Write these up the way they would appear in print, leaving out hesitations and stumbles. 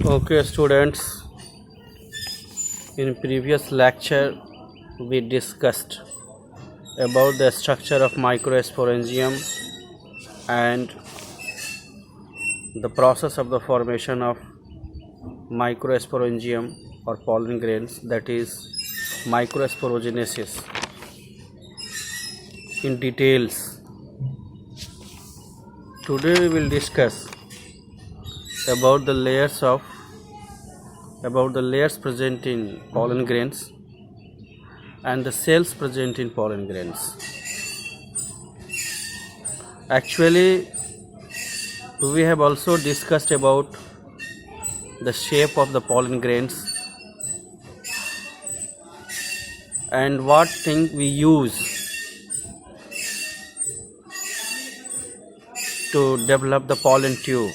Okay, students, in previous lecture we discussed about the structure of microsporangium and the process of the formation of microsporangium or pollen grains, that is microsporogenesis, in details. Today we will discuss about the layers present in pollen grains and the cells present in pollen grains. Actually, we have also discussed about the shape of the pollen grains and what thing we use to develop the pollen tube.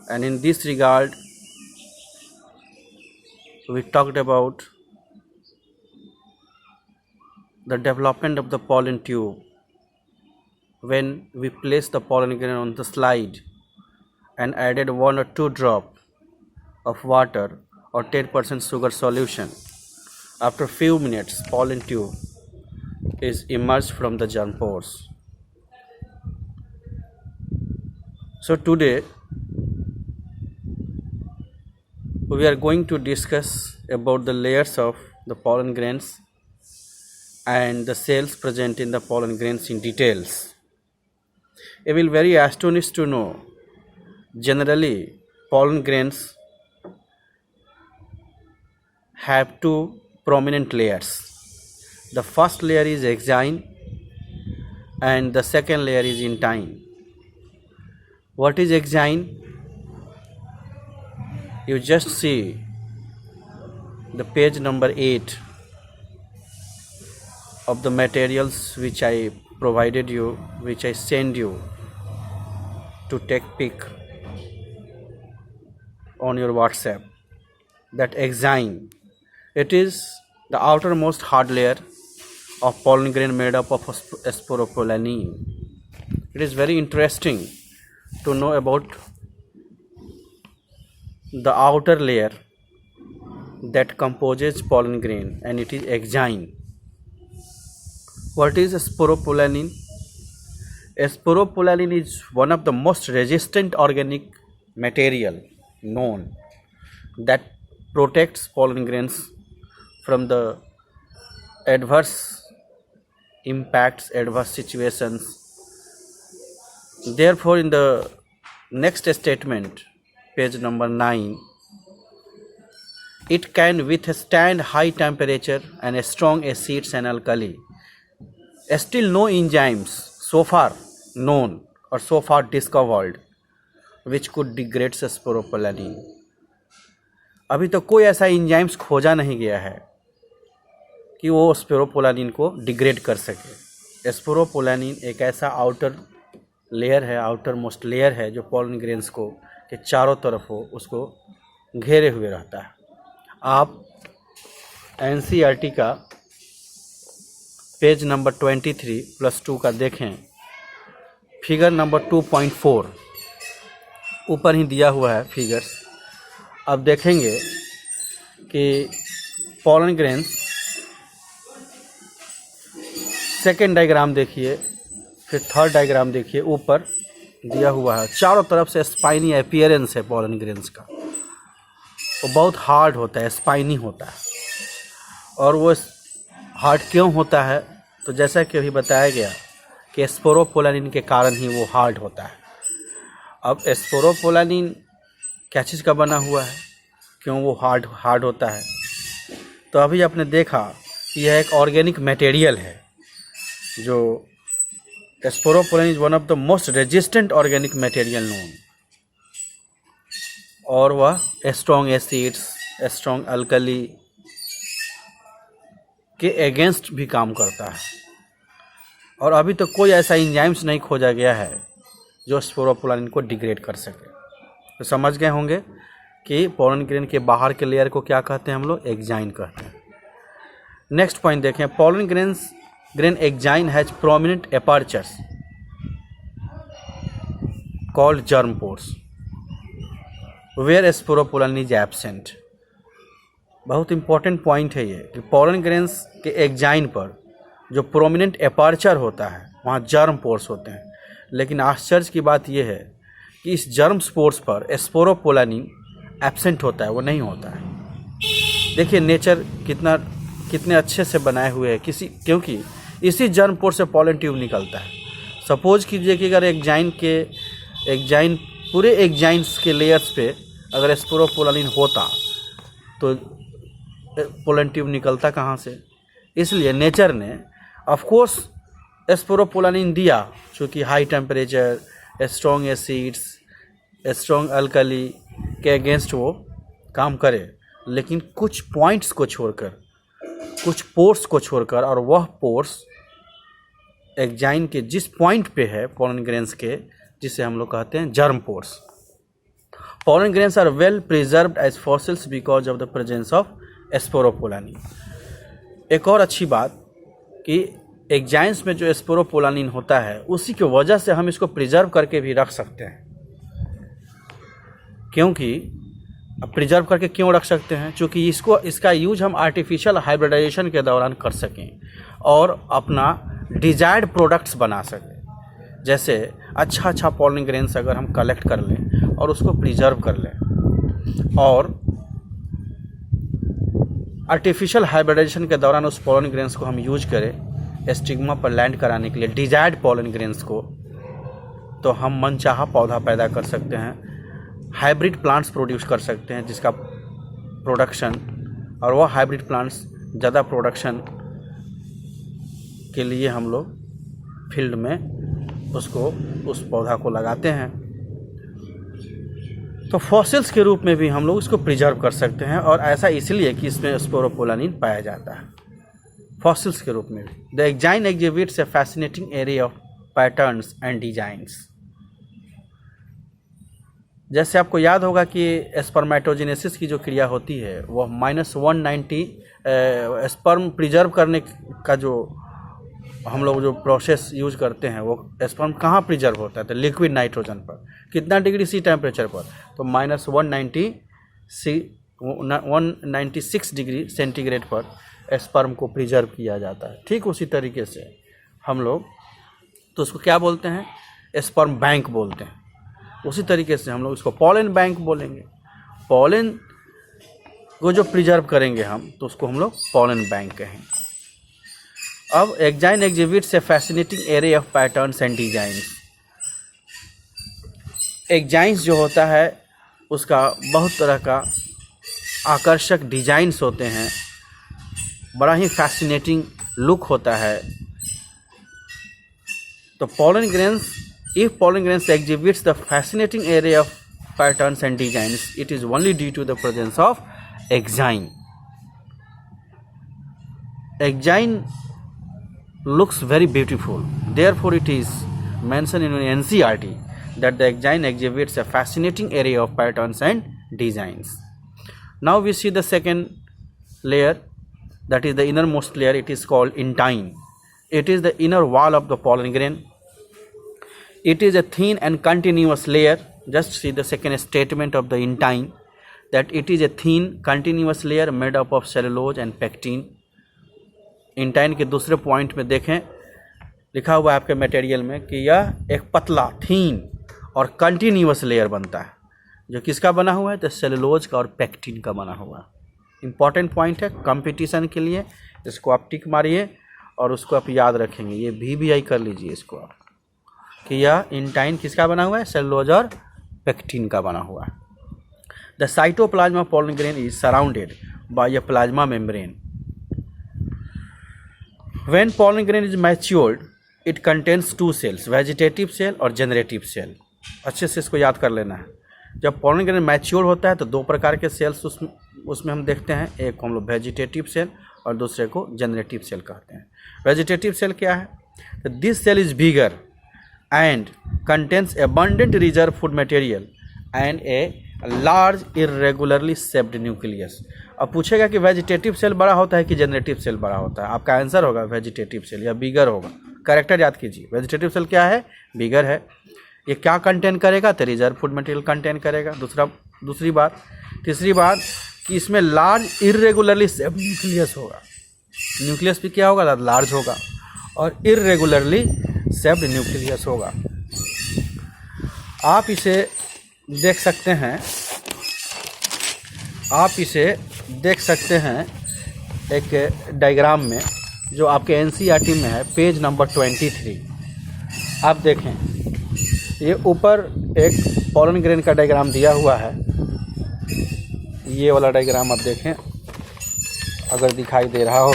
And in this regard, we talked about the development of the pollen tube when we place the pollen grain on the slide and added 1 or 2 drops of water or 10% sugar solution. After few minutes, pollen tube is emerged from the germ pores. So today we are going to discuss about the layers of the pollen grains and the cells present in the pollen grains in details. You will very astonished to know, generally pollen grains have 2 prominent layers. The first layer is exine and the second layer is intine. What is exine? You just see the page number 8 of the materials which I provided you, which I send you to take pic on your WhatsApp. That exine, it is the outermost hard layer of pollen grain made up of sporopollenin. It is very interesting to know about the outer layer that composes pollen grain, and it is exine. What is sporopollenin? Sporopollenin is one of the most resistant organic material known that protects pollen grains from the adverse impacts, adverse situations. Therefore, in the next statement, page number 9, it can withstand high temperature and strong acids and alkali. Still no enzymes so far known or so far discovered which could degrade sporopollenin. अभी तक कोई ऐसा enzymes खोजा नहीं गया है कि वो स्पोरोपोलानिन को डिग्रेड कर सके. स्पोरोपोलानिन एक ऐसा आउटर लेयर है, आउटर मोस्ट लेयर है जो पोलन ग्रेन्स को के चारों तरफ हो उसको घेरे हुए रहता है. आप एनसीईआरटी का पेज नंबर 23+2 का देखें, फिगर नंबर 2.4 ऊपर ही दिया हुआ है फिगर्स. अब देखेंगे कि पोलन ग्रेन्स, सेकेंड डायग्राम देखिए, फिर थर्ड डायग्राम देखिए, ऊपर दिया हुआ है. चारों तरफ से स्पाइनी अपीयरेंस है पोलन ग्रेन्स का. वो बहुत हार्ड होता है, स्पाइनी होता है. और वो हार्ड क्यों होता है? तो जैसा कि अभी बताया गया कि स्पोरोपोलानिन के कारण ही वो हार्ड होता है. अब स्पोरोपोलानिन क्या चीज़ का बना हुआ है, क्यों वो हार्ड होता है? तो अभी आपने देखा कि यह एक ऑर्गेनिक मटेरियल है. जो sporopollenin is one of the most resistant organic material known, और वह स्ट्रॉन्ग एसिड्स, स्ट्रॉन्ग अल्कली के अगेंस्ट भी काम करता है. और अभी तक कोई ऐसा एंजाइम्स नहीं खोजा गया है जो स्पोरोपोलानिन को डिग्रेड कर सके. तो समझ गए होंगे कि पोलन ग्रेन के बाहर के लेयर को क्या कहते हैं हम लोग? एक्जाइन कहते हैं. नेक्स्ट पॉइंट देखें, pollen grain exine has prominent apertures called germ pores. Where sporopollenin is absent. बहुत इंपॉर्टेंट पॉइंट है ये कि पोलन ग्रेन्स के एग्जाइन पर जो प्रोमिनेंट एपर्चर होता है वहाँ जर्म पोर्स होते हैं, लेकिन आश्चर्य की बात यह है कि इस जर्म स्पोर्स पर स्पोरोपोलानिन एब्सेंट होता है, वो नहीं होता है। देखिए नेचर कितने अच्छे से बनाए हुए हैं क्योंकि इसी जर्म पोर से पॉलन ट्यूब निकलता है। सपोज कीजिए कि अगर पूरे एग्जाइन्स के लेयर्स पे अगर स्पोरोपोलानिन होता तो पोलन ट्यूब निकलता कहाँ से। इसलिए नेचर ने ऑफ कोर्स स्पोरोपोलानिन दिया, चूँकि high temperature, strong acids, strong alkali के अगेंस्ट वो काम करे, लेकिन कुछ पॉइंट्स को छोड़कर, कुछ पोर्स को छोड़कर, और वह पोर्स एग्जाइन के जिस पॉइंट पे है पोलन ग्रेन्स के, जिसे हम लोग कहते हैं germ pores. Pollen grains are well preserved as fossils because of the presence of sporopollenin. एक और अच्छी बात कि एग्जाइन्स में जो स्पोरोपोलानिन होता है उसी की वजह से हम इसको प्रिजर्व करके भी रख सकते हैं। क्योंकि प्रिजर्व करके क्यों रख सकते हैं? क्योंकि इसका यूज हम आर्टिफिशियल हाइब्रिडाइजेशन के दौरान कर सकें और अपना डिजायर्ड प्रोडक्ट्स बना सकें। जैसे अच्छा पोलन ग्रेन्स अगर हम कलेक्ट कर लें और उसको प्रिजर्व कर लें और आर्टिफिशियल हाइब्रिडाइजेशन के दौरान उस पोलन ग्रेन्स को हम यूज करें स्टिग्मा पर लैंड कराने के लिए डिजायर्ड पोलन ग्रेन्स को, तो हम मनचाहा पौधा पैदा कर सकते हैं, हाइब्रिड प्लांट्स प्रोड्यूस कर सकते हैं जिसका प्रोडक्शन, और वह हाइब्रिड प्लांट्स ज़्यादा प्रोडक्शन के लिए हम लोग फील्ड में उस पौधा को लगाते हैं। तो फॉसिल्स के रूप में भी हम लोग इसको प्रिजर्व कर सकते हैं, और ऐसा इसलिए कि इसमें स्पोरोपोलानिन पाया जाता है फॉसिल्स के रूप में भी। The exine exhibits a fascinating array of patterns and designs. जैसे आपको याद होगा कि स्पर्मेटोजेनेसिस की जो क्रिया होती है वह -190 स्पर्म प्रिजर्व करने का जो हम लोग जो प्रोसेस यूज करते हैं वो स्पर्म कहाँ प्रिजर्व होता है? तो लिक्विड नाइट्रोजन पर। कितना डिग्री सी टेम्परेचर पर? तो -196 डिग्री सेंटीग्रेड पर स्पर्म को प्रिजर्व किया जाता है। ठीक उसी तरीके से हम लोग तो उसको क्या बोलते हैं? स्पर्म बैंक बोलते हैं। उसी तरीके से हम लोग इसको पॉलन बैंक बोलेंगे। पॉलन को जो प्रिजर्व करेंगे हम तो उसको हम लोग पॉलन बैंक कहेंगे। अब exine exhibits a fascinating array of patterns and designs. Exines जो होता है उसका बहुत तरह का आकर्षक डिजाइन्स होते हैं, बड़ा ही फैसिनेटिंग लुक होता है। तो pollen grains, if pollen grains exhibits the fascinating array of patterns and designs, it is only due to the presence of exine. Exine looks very beautiful, therefore it is mentioned in NCERT that the exine exhibits a fascinating array of patterns and designs. Now we see the second layer, that is the innermost layer. It is called intine. It is the inner wall of the pollen grain. It is a thin and continuous layer. Just see the second statement of the intine, that it is a thin continuous layer made up of cellulose and pectin. Intine के दूसरे point में देखें, लिखा हुआ है आपके material में कि यह एक पतला थीन और कंटिन्यूअस लेयर बनता है, जो किसका बना हुआ है? तो सेलुलोज का और पेक्टिन का बना हुआ है। इंपॉर्टेंट पॉइंट है कंपटीशन के लिए, इसको आप टिक मारिए और उसको आप याद रखेंगे। ये VBI कर लीजिए इसको आप, कि यह इंटाइन किसका बना हुआ है? सेलुलोज और पेक्टिन का बना हुआ है। The cytoplasm of pollen grain is surrounded by a plasma membrane. When pollen grain is matured, it contains two cells, vegetative cell और generative cell. अच्छे से इसको याद कर लेना है। जब pollen grain मैच्योर होता है तो दो प्रकार के सेल्स उसमें हम देखते हैं, एक को हम लोग वेजिटेटिव सेल और दूसरे को जनरेटिव सेल कहते हैं। वेजिटेटिव सेल क्या है? तो this cell is bigger and contains abundant reserve food material and a large irregularly shaped nucleus. अब पूछेगा कि वेजिटेटिव सेल बड़ा होता है कि जनरेटिव सेल बड़ा होता है? आपका आंसर होगा वेजिटेटिव सेल या बिगर होगा। कैरेक्टर याद कीजिए, वेजिटेटिव सेल क्या है? बिगर है। ये क्या कंटेन करेगा? तो रिजर्व फूड मटेरियल कंटेन करेगा। दूसरा दूसरी बात। तीसरी बात कि इसमें लार्ज इर्रेगुलरली शेप्ड न्यूक्लियस होगा। न्यूक्लियस भी क्या होगा, लार्ज होगा और इर्रेगुलरली शेप्ड न्यूक्लियस होगा। आप इसे देख सकते हैं, एक डायग्राम में जो आपके एनसीईआरटी में है, पेज नंबर 23। आप देखें, ये ऊपर एक पॉलन ग्रेन का डायग्राम दिया हुआ है। ये वाला डायग्राम आप देखें, अगर दिखाई दे रहा हो,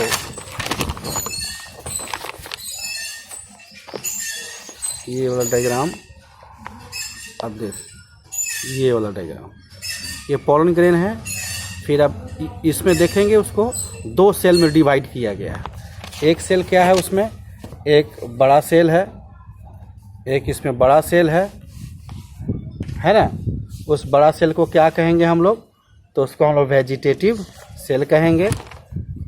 ये वाला डायग्राम आप देख, ये वाला डायग्राम, ये पॉलन ग्रेन है। फिर आप इसमें देखेंगे उसको 2 सेल में डिवाइड किया गया है। एक सेल क्या है, उसमें एक बड़ा सेल है, एक इसमें बड़ा सेल है ना। उस बड़ा सेल को क्या कहेंगे हम लोग, तो उसको हम लोग वेजिटेटिव सेल कहेंगे।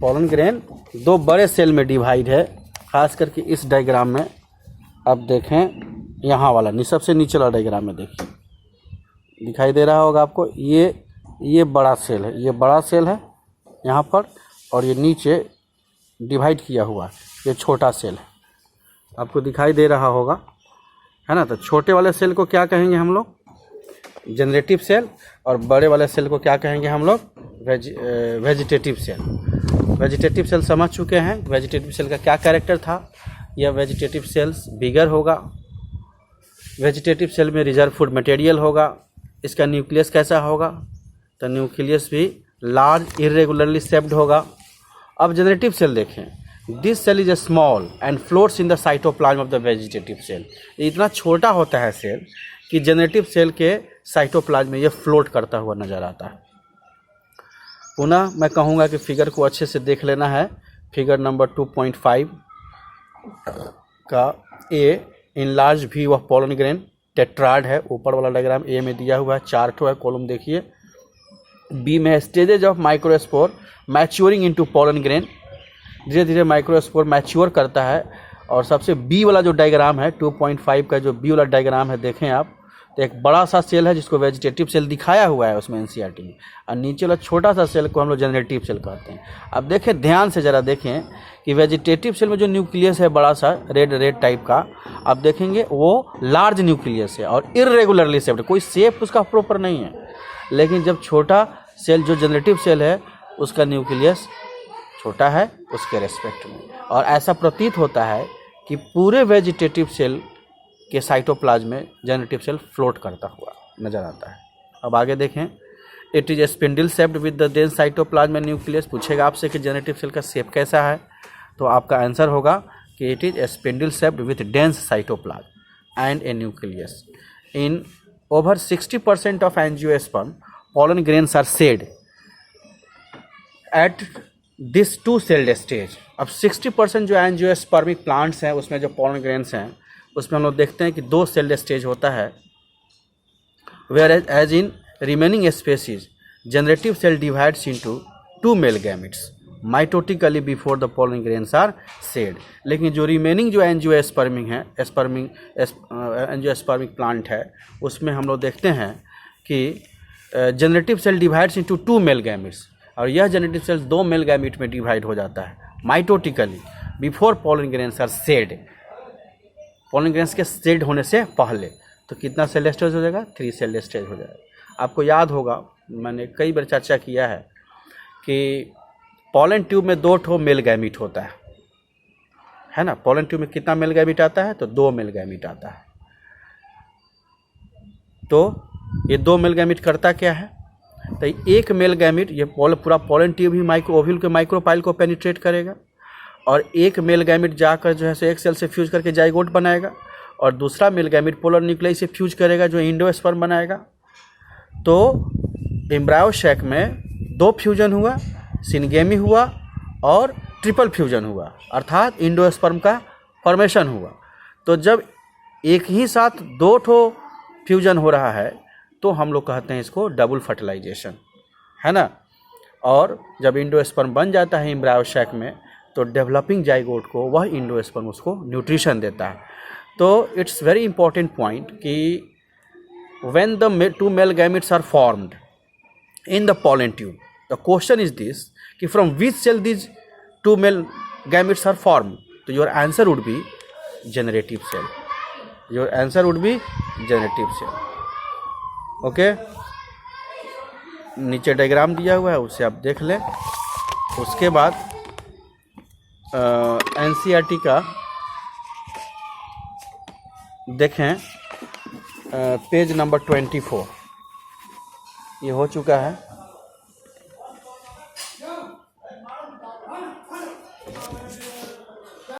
पॉलन ग्रेन 2 बड़े सेल में डिवाइड है। खास करके इस डायग्राम में अब देखें, यहाँ वाला सबसे नीचे वाला डायग्राम में देखिए, दिखाई दे रहा होगा आपको। ये बड़ा सेल है, ये बड़ा सेल है यहाँ पर, और ये नीचे डिवाइड किया हुआ है, ये छोटा सेल है, आपको दिखाई दे रहा होगा, है ना। तो छोटे वाले सेल को क्या कहेंगे हम लोग, जनरेटिव सेल, और बड़े वाले सेल को क्या कहेंगे हम लोग, वेजिटेटिव सेल। वेजिटेटिव सेल समझ चुके हैं, वेजिटेटिव सेल का क्या कैरेक्टर था। यह वेजिटेटिव सेल्स बिगर होगा, वेजिटेटिव सेल में रिजर्व फूड मटेरियल होगा। इसका न्यूक्लियस कैसा होगा, तो न्यूक्लियस भी लार्ज इरेगुलरली शेप्ड होगा। अब जनरेटिव सेल देखें, this cell is a small and floats in the cytoplasm of the vegetative cell. ये इतना छोटा होता है सेल कि जनरेटिव सेल के साइटोप्लाज्म में ये फ्लोट करता हुआ नजर आता है। पुनः मैं कहूँगा कि फिगर को अच्छे से देख लेना है। फिगर नंबर 2.5 का an enlarged view of pollen grain tetrad है। ऊपर वाला डायग्राम ए में दिया हुआ है, 4 ठो है कॉलम देखिए। बी में stages of microspore maturing into pollen grain, धीरे धीरे माइक्रोस्पोर मैच्योर करता है। और सबसे बी वाला जो डायग्राम है 2.5 का जो बी वाला डायग्राम है, देखें आप, तो एक बड़ा सा सेल है जिसको वेजिटेटिव सेल दिखाया हुआ है उसमें एनसीईआरटी में, और नीचे वाला छोटा सा सेल को हम लोग जनरेटिव सेल कहते हैं। अब देखें, ध्यान से ज़रा देखें कि वेजिटेटिव सेल में जो न्यूक्लियस है बड़ा सा रेड टाइप का, आप देखेंगे वो लार्ज न्यूक्लियस है और इर्रेगुलरली शेप्ड, कोई शेप उसका प्रॉपर नहीं है। लेकिन जब छोटा सेल जो जनरेटिव सेल है उसका न्यूक्लियस छोटा है उसके रेस्पेक्ट में, और ऐसा प्रतीत होता है कि पूरे वेजिटेटिव सेल के साइटोप्लाज्म में जनरेटिव सेल फ्लोट करता हुआ नजर आता है। अब आगे देखें, it is a spindle shaped with the dense cytoplasm and nucleus. पूछेगा आपसे कि जनरेटिव सेल का शेप कैसा है, तो आपका आंसर होगा कि it is a spindle shaped with dense cytoplasm and A nucleus. In over 60% of angiosperm pollen grains are shed at this 2 celled stage। अब 60% जो एंजियोस्पर्मिक प्लांट्स हैं उसमें जो pollen grains हैं उसमें हम लोग देखते हैं कि 2 celled stage होता है। whereas as in remaining species generative cell divides into 2 male gametes mitotically before the pollen grains are shed। लेकिन जो रिमेनिंग जो एंजियोस्पर्मिक प्लांट है उसमें हम लोग देखते हैं कि generative cell divides into 2 male gametes, और यह जनरेटिव सेल 2 मेल गैमिट में डिवाइड हो जाता है mitotically before pollen grains are shed. Pollen grains के सेड होने से पहले तो कितना सेल स्टेज हो जाएगा, 3 सेल स्टेज हो जाएगा। आपको याद होगा, मैंने कई बार चर्चा किया है कि पॉलन ट्यूब में 2 ठो मेल गैमिट होता है ना। पॉलन ट्यूब में कितना मेल गैमिट आता है, तो 2 मेल गैमिट आता है। तो ये 2 मेल गैमिट करता क्या है, तो एक मेल गैमिट ये पूरा पॉलन ट्यूब ही ओव्यूल के माइक्रोपाइल को पेनिट्रेट करेगा, और एक मेल गैमिट जाकर जो है सो एक सेल से फ्यूज करके जाइगोट बनाएगा, और दूसरा मेल गैमिट पोलर न्यूक्लियस से फ्यूज करेगा जो इंडोस्पर्म बनाएगा। तो एम्ब्रायो शैक में 2 फ्यूजन हुआ, सिनगेमी हुआ और ट्रिपल फ्यूजन हुआ, अर्थात इंडोस्पर्म का फॉर्मेशन हुआ। तो जब एक ही साथ 2 ठो फ्यूजन हो रहा है तो हम लोग कहते हैं इसको डबल फर्टिलाइजेशन, है ना। और जब इंडोस्पर्म बन जाता है एम्ब्रायो शैक में तो डेवलपिंग जाइगोट को वह इंडोस्पर्म उसको न्यूट्रिशन देता है। तो इट्स वेरी इंपॉर्टेंट पॉइंट कि when the 2 male gametes are formed in the pollen tube. The question is this, कि from which cell these two male gametes are formed? So your answer would be generative cell. Your answer would be generative cell. Okay? नीचे diagram दिया हुआ है, उसे आप देख लें. उसके बाद NCERT का देखें, पेज नंबर 24 ये हो चुका है.